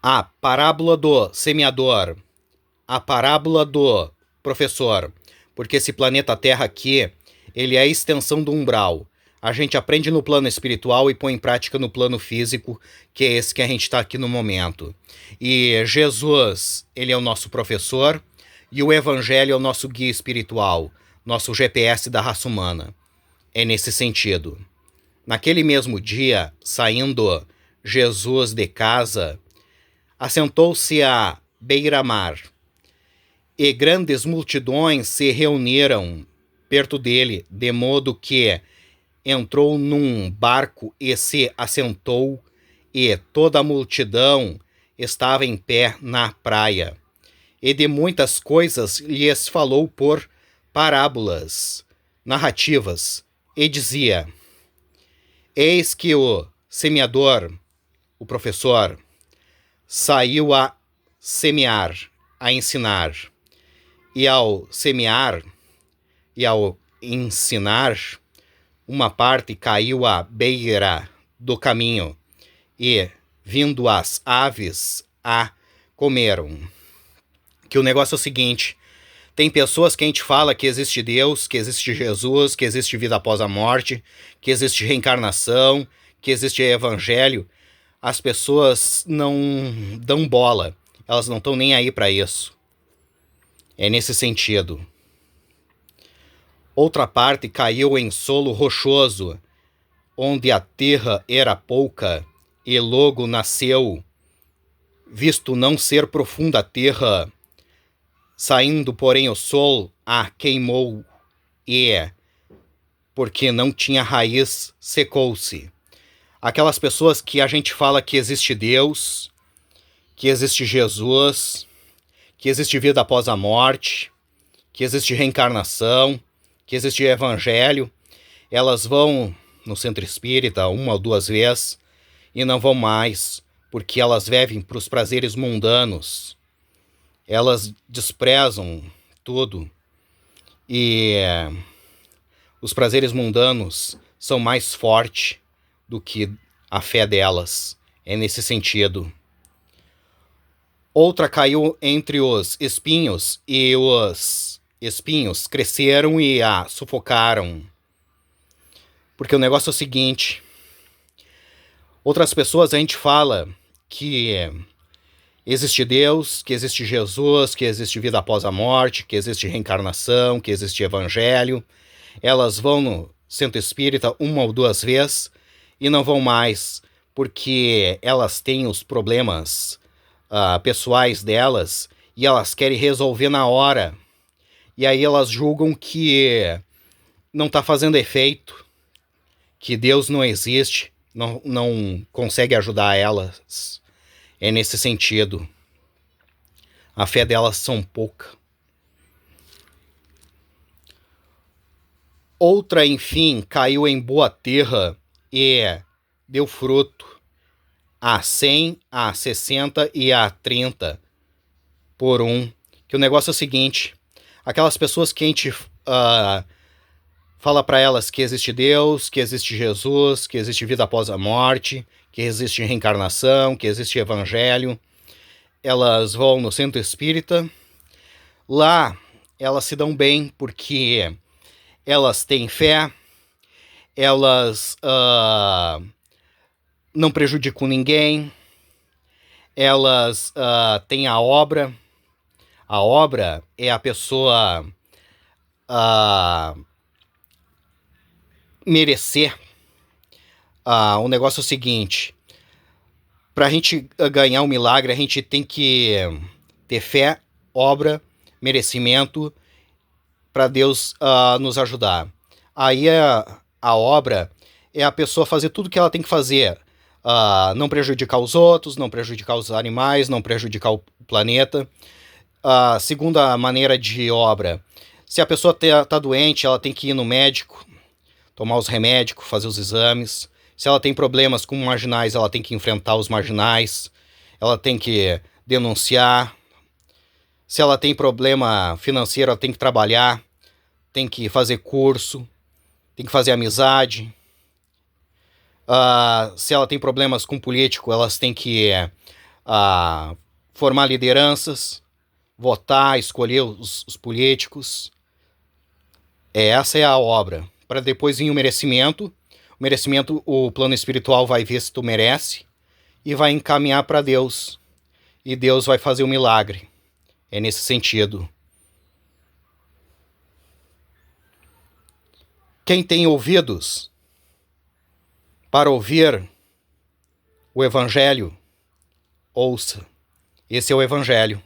A parábola do semeador, a parábola do professor, porque esse planeta Terra aqui, ele é a extensão do umbral. A gente aprende no plano espiritual e põe em prática no plano físico, que é esse que a gente está aqui no momento. E Jesus, ele é o nosso professor, e o Evangelho é o nosso guia espiritual, nosso GPS da raça humana. É nesse sentido. Naquele mesmo dia, saindo Jesus de casa, assentou-se à beira-mar, e grandes multidões se reuniram perto dele, de modo que entrou num barco e se assentou, e toda a multidão estava em pé na praia. E de muitas coisas lhes falou por parábolas, narrativas, e dizia: Eis que o semeador, o professor, saiu a semear, a ensinar. E ao semear e ao ensinar, uma parte caiu à beira do caminho, e, vindo as aves, a comeram. Que o negócio é o seguinte: tem pessoas que a gente fala que existe Deus, que existe Jesus, que existe vida após a morte, que existe reencarnação, que existe evangelho. As pessoas não dão bola, elas não estão nem aí para isso. É nesse sentido. Outra parte caiu em solo rochoso, onde a terra era pouca, e logo nasceu, visto não ser profunda a terra. Saindo, porém, o sol a queimou, e, porque não tinha raiz, secou-se. Aquelas pessoas que a gente fala que existe Deus, que existe Jesus, que existe vida após a morte, que existe reencarnação, que existe evangelho, elas vão no centro espírita uma ou duas vezes e não vão mais, porque elas vivem para os prazeres mundanos. Elas desprezam tudo e os prazeres mundanos são mais fortes do que a fé delas. É nesse sentido. Outra caiu entre os espinhos, e os espinhos cresceram e a sufocaram. Porque o negócio é o seguinte: outras pessoas a gente fala que existe Deus, que existe Jesus, que existe vida após a morte, que existe reencarnação, que existe evangelho. Elas vão no centro espírita uma ou duas vezes e não vão mais, porque elas têm os problemas pessoais delas e elas querem resolver na hora. E aí elas julgam que não está fazendo efeito, que Deus não existe, não consegue ajudar elas. É nesse sentido. A fé delas são pouca. Outra, enfim, caiu em boa terra e deu fruto a 100, a 60 e a 30 por um. Que o negócio é o seguinte: aquelas pessoas que a gente fala para elas que existe Deus, que existe Jesus, que existe vida após a morte, que existe reencarnação, que existe evangelho, elas vão no centro espírita. Lá elas se dão bem porque elas têm fé, elas não prejudicam ninguém, elas têm a obra. A obra é a pessoa merecer. O negócio é o seguinte: para a gente ganhar um milagre, a gente tem que ter fé, obra, merecimento, para Deus nos ajudar. Aí a obra é a pessoa fazer tudo que ela tem que fazer. Não prejudicar os outros, não prejudicar os animais, não prejudicar o planeta. A segunda maneira de obra: se a pessoa tá doente, ela tem que ir no médico, tomar os remédios, fazer os exames. Se ela tem problemas com marginais, ela tem que enfrentar os marginais, ela tem que denunciar. Se ela tem problema financeiro, ela tem que trabalhar, tem que fazer curso, tem que fazer amizade. Se ela tem problemas com político, elas têm que a formar lideranças, votar, escolher os políticos. Essa é a obra. Para depois vir o merecimento. O merecimento, o plano espiritual vai ver se tu merece e vai encaminhar para Deus. E Deus vai fazer um milagre. É nesse sentido. Quem tem ouvidos para ouvir o Evangelho, ouça. Esse é o Evangelho.